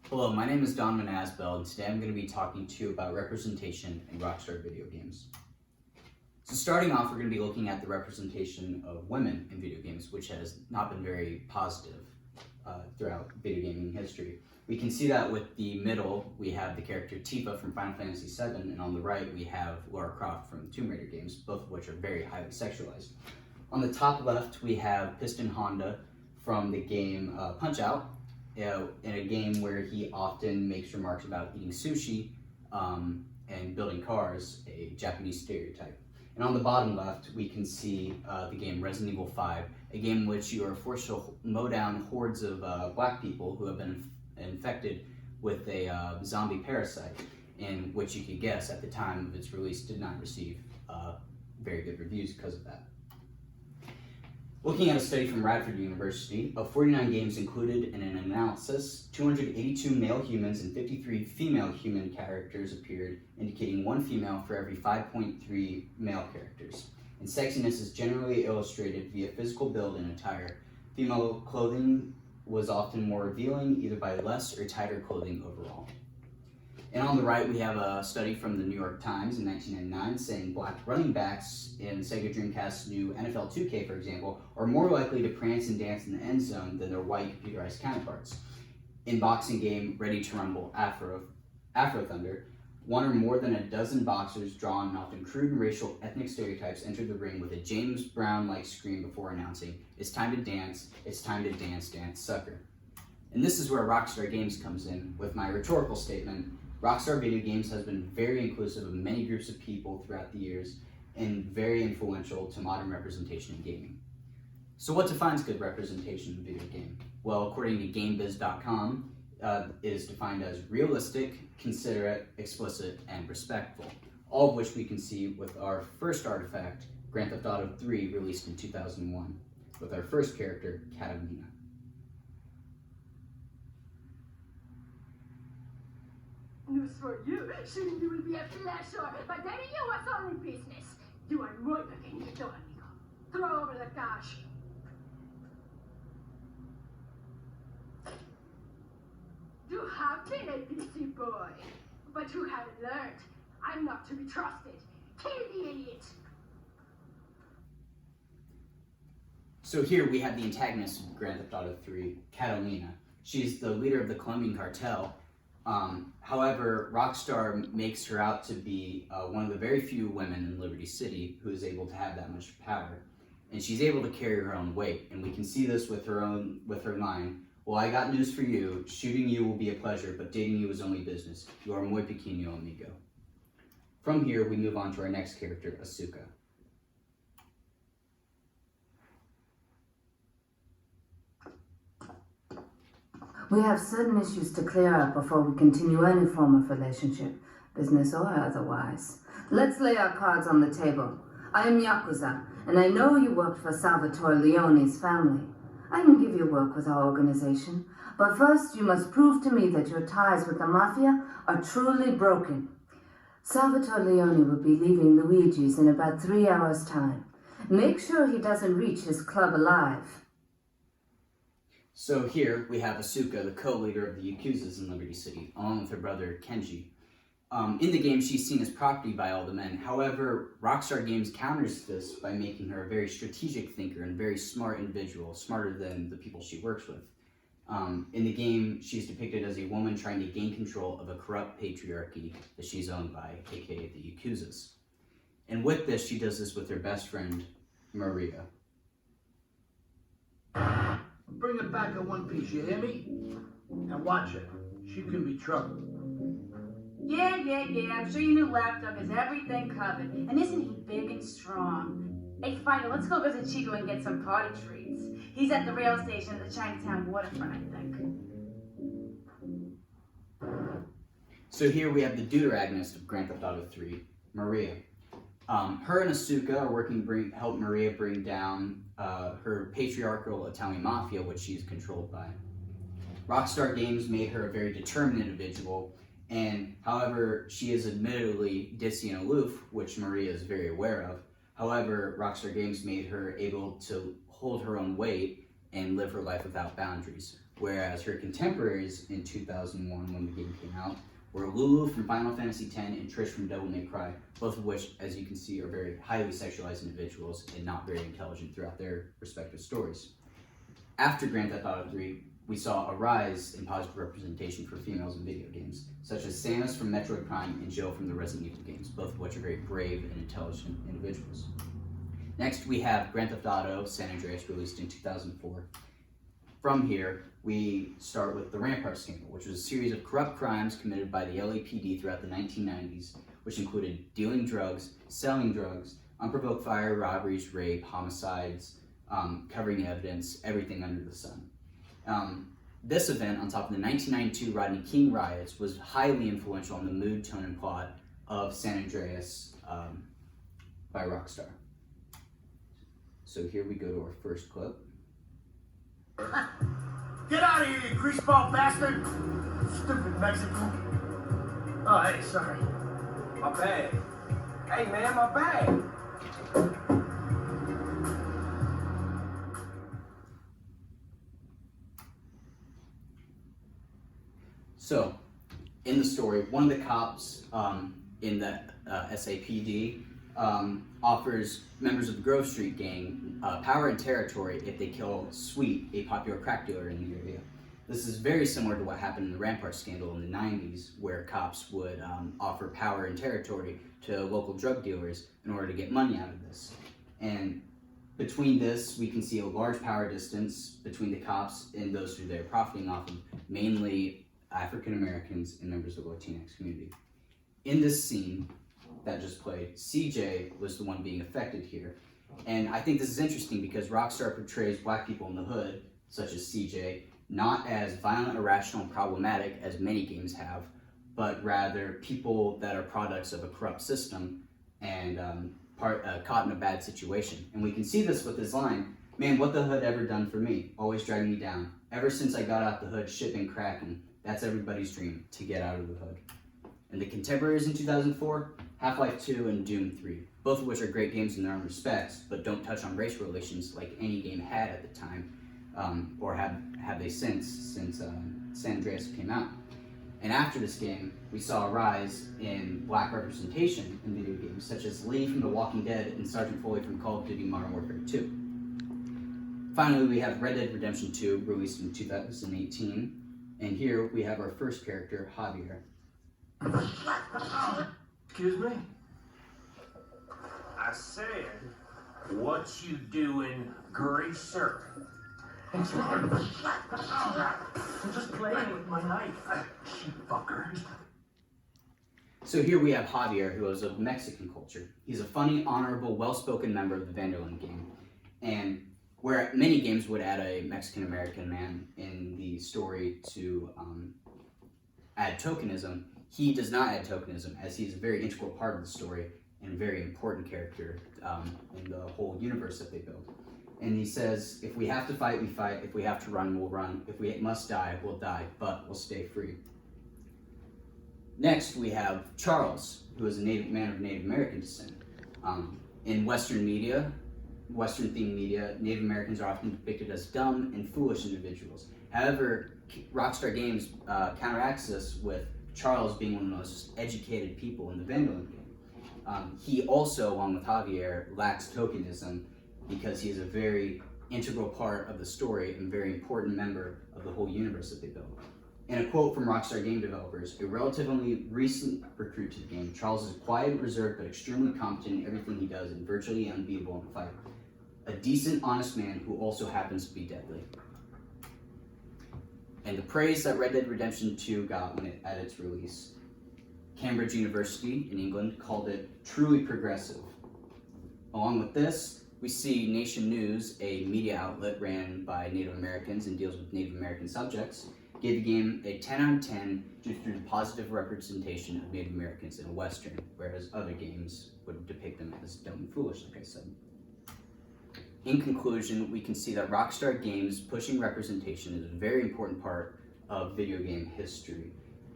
Hello, my name is Donovan Asbell, and today I'm going to be talking to you about representation in Rockstar video games. So starting off, we're going to be looking at the representation of women in video games, which has not been very positive throughout video gaming history. We can see that with the middle, we have the character Tifa from Final Fantasy VII, and on the right we have Lara Croft from Tomb Raider games, both of which are very highly sexualized. On the top left, we have Piston Honda from the game Punch-Out!, in a game where he often makes remarks about eating sushi and building cars, a Japanese stereotype. And on the bottom left, we can see the game Resident Evil 5, a game in which you are forced to mow down hordes of black people who have been infected with a zombie parasite, in which you could guess at the time of its release did not receive very good reviews because of that. Looking at a study from Radford University, of 49 games included in an analysis, 282 male humans and 53 female human characters appeared, indicating one female for every 5.3 male characters. And sexiness is generally illustrated via physical build and attire. Female clothing was often more revealing, either by less or tighter clothing overall. And on the right, we have a study from the New York Times in 1999 saying black running backs in Sega Dreamcast's new NFL 2K, for example, are more likely to prance and dance in the end zone than their white computerized counterparts. In boxing game Ready to Rumble Afro Thunder, one or more than a dozen boxers drawn in often crude and racial ethnic stereotypes entered the ring with a James Brown-like scream before announcing, "It's time to dance, it's time to dance, dance, sucker." And this is where Rockstar Games comes in with my rhetorical statement. Rockstar Video Games has been very inclusive of many groups of people throughout the years and very influential to modern representation in gaming. So what defines good representation in a video game? Well, according to GameBiz.com, it is defined as realistic, considerate, explicit, and respectful, all of which we can see with our first artifact, Grand Theft Auto 3, released in 2001, with our first character, Catalina. News for you. Soon you will be a pleasure, but then you was only business. You are muy pequeñito, amigo. Throw over the cash. You have been a busy boy, but you haven't learned. I'm not to be trusted. Kill the idiot. So here we have the antagonist of Grand Theft Auto 3, Catalina. She's the leader of the Colombian cartel. However, Rockstar makes her out to be one of the very few women in Liberty City who is able to have that much power. And she's able to carry her own weight. And we can see this with her line, "Well, I got news for you. Shooting you will be a pleasure, but dating you is only business. You are muy pequeño, amigo." From here, we move on to our next character, Asuka. We have certain issues to clear up before we continue any form of relationship, business or otherwise. Let's lay our cards on the table. I am Yakuza, and I know you worked for Salvatore Leone's family. I can give you work with our organization, but first you must prove to me that your ties with the Mafia are truly broken. Salvatore Leone will be leaving Luigi's in about 3 hours' time. Make sure he doesn't reach his club alive. So here we have Asuka, the co-leader of the Yakuzas in Liberty City, along with her brother Kenji. In the game, she's seen as property by all the men. However, Rockstar Games counters this by making her a very strategic thinker and very smart individual, smarter than the people she works with. In the game, she's depicted as a woman trying to gain control of a corrupt patriarchy that she's owned by, aka the Yakuzas. And with this, she does this with her best friend, Maria. Bring it back in one piece, you hear me? And watch it. She can be trouble. Yeah, I'm sure your new lapdog has everything covered. And isn't he big and strong? Hey, finally, let's go visit Chico and get some party treats. He's at the rail station at the Chinatown waterfront, I think. So here we have the deuteragonist of Grand Theft Auto 3, Maria. Her and Asuka are working to help Maria bring down her patriarchal Italian mafia, which she's controlled by. Rockstar Games made her a very determined individual, and however, she is admittedly ditzy and aloof, which Maria is very aware of. However, Rockstar Games made her able to hold her own weight and live her life without boundaries. Whereas her contemporaries in 2001, when the game came out, were Lulu from Final Fantasy X and Trish from Devil May Cry, both of which, as you can see, are very highly sexualized individuals and not very intelligent throughout their respective stories. After Grand Theft Auto 3, we saw a rise in positive representation for females in video games, such as Samus from Metroid Prime and Jill from the Resident Evil games, both of which are very brave and intelligent individuals. Next, we have Grand Theft Auto San Andreas, released in 2004. From here, we start with the Rampart Scandal, which was a series of corrupt crimes committed by the LAPD throughout the 1990s, which included dealing drugs, selling drugs, unprovoked fire, robberies, rape, homicides, covering evidence, everything under the sun. This event, on top of the 1992 Rodney King riots, was highly influential on the mood, tone, and plot of San Andreas by Rockstar. So here we go to our first clip. Get out of here, you greaseball bastard! Stupid Mexican. Oh, hey, sorry. My bag. Hey, man, my bag. So, in the story, one of the cops in the SAPD offers members of the Grove Street gang power and territory if they kill Sweet, a popular crack dealer in the area. This is very similar to what happened in the Rampart Scandal in the 90s, where cops would offer power and territory to local drug dealers in order to get money out of this. And between this, we can see a large power distance between the cops and those who they're profiting off of, mainly African Americans and members of the Latinx community. In this scene that just played, CJ was the one being affected here. And I think this is interesting because Rockstar portrays black people in the hood, such as CJ, not as violent, irrational, and problematic as many games have, but rather people that are products of a corrupt system and caught in a bad situation. And we can see this with his line, "Man, what the hood ever done for me? Always dragging me down. Ever since I got out the hood, shit been cracking. That's everybody's dream, to get out of the hood." And the contemporaries in 2004, Half-Life 2 and Doom 3, both of which are great games in their own respects, but don't touch on race relations like any game had at the time, or have they since San Andreas came out. And after this game, we saw a rise in black representation in video games, such as Lee from The Walking Dead and Sergeant Foley from Call of Duty Modern Warfare 2. Finally, we have Red Dead Redemption 2, released in 2018, and here we have our first character, Javier. Excuse me? I said, what you doing, greaser? I'm just playing with my knife, cheap fucker. So here we have Javier, who is of Mexican culture. He's a funny, honorable, well-spoken member of the Vanderlyn gang. And where many games would add a Mexican-American man in the story to add tokenism, he does not add tokenism, as he's a very integral part of the story and a very important character in the whole universe that they built. And he says, if we have to fight, we fight. If we have to run, we'll run. If we must die, we'll die, but we'll stay free. Next, we have Charles, who is a man of Native American descent. In Western media, Western-themed media, Native Americans are often depicted as dumb and foolish individuals. However, Rockstar Games counteracts this with Charles being one of the most educated people in the Vanderlyn game. He also, along with Javier, lacks tokenism because he is a very integral part of the story and very important member of the whole universe that they built. In a quote from Rockstar game developers, a relatively recent recruit to the game, Charles is quiet, reserved, but extremely competent in everything he does and virtually unbeatable in a fight. A decent, honest man who also happens to be deadly. And the praise that Red Dead Redemption 2 got at its release, Cambridge University in England called it truly progressive. Along with this, we see Nation News, a media outlet ran by Native Americans and deals with Native American subjects, gave the game a 10 out of 10 due to the positive representation of Native Americans in a Western, whereas other games would depict them as dumb and foolish, like I said. In conclusion, we can see that Rockstar Games pushing representation is a very important part of video game history.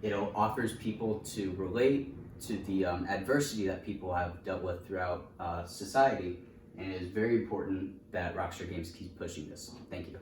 It offers people to relate to the adversity that people have dealt with throughout society and it is very important that Rockstar Games keeps pushing this. Thank you.